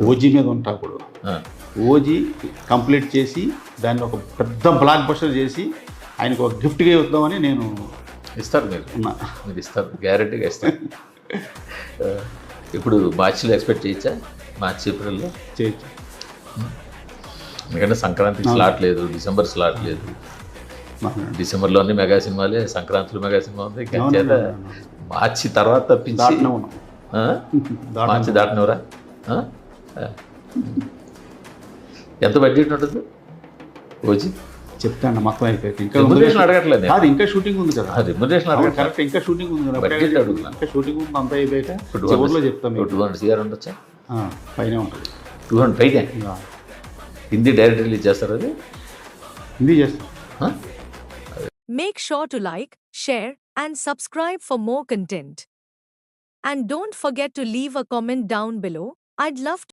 OG మీద ఉంటా అప్పుడు. ఆ, ఓజీ కంప్లీట్ చేసి దాన్ని ఒక పెద్ద బ్లాక్ బస్టర్ చేసి ఆయనకు ఒక గిఫ్ట్గా ఇద్దామని నేను ఇస్తారు మీరు ఉన్నా. మీరు ఇస్తారు, గ్యారెంటీగా ఇస్తారు. ఆ, ఇప్పుడు మార్చిలో ఎక్స్పెక్ట్ చేయొచ్చా? మార్చి ఏప్రిల్లో? చేయొచ్చు. ఎందుకంటే సంక్రాంతికి స్లాట్ లేదు, డిసెంబర్ స్లాట్ లేదు. డిసెంబర్లోనే మెగా సినిమాలే, సంక్రాంతిలో మెగా సినిమా ఉంది. ఇంకా చేత మార్చి తర్వాత తప్పించి దాంట్లో ఉన్నాం. ఆ? మార్చి దాటినవరా? ఆ? ఆ. ఎంత బడ్జెట్ ఉంటుంది ఓజీ? చెప్తాను మొత్తం అయిపోయింది. ఇంకా రెమ్యునరేషన్ అడగట్లేదు నేను. కాదు, ఇంకా షూటింగ్ ఉంది కదా. రెమ్యునరేషన్ అవును, అడగట్లేదు. కరెక్ట్. ఇంకా షూటింగ్ ఉంది కదా. బడ్జెట్ అడుగుతున్నా. ఇంకా షూటింగ్ ఉంది, అంతా అయిపోయాక ఇప్పుడు చివరిలో చెప్తాం మీకు. 200 CR ఉండొచ్చా? పైన ఉంటుంది. 200 పైగా. ఇంకా హిందీ డైరెక్ట్ రిలీజ్ చేస్తారు అది? హిందీ చేస్తాం. ఆ? Make sure to like, share, and subscribe for more content. And don't forget to leave a comment down below. I'd love to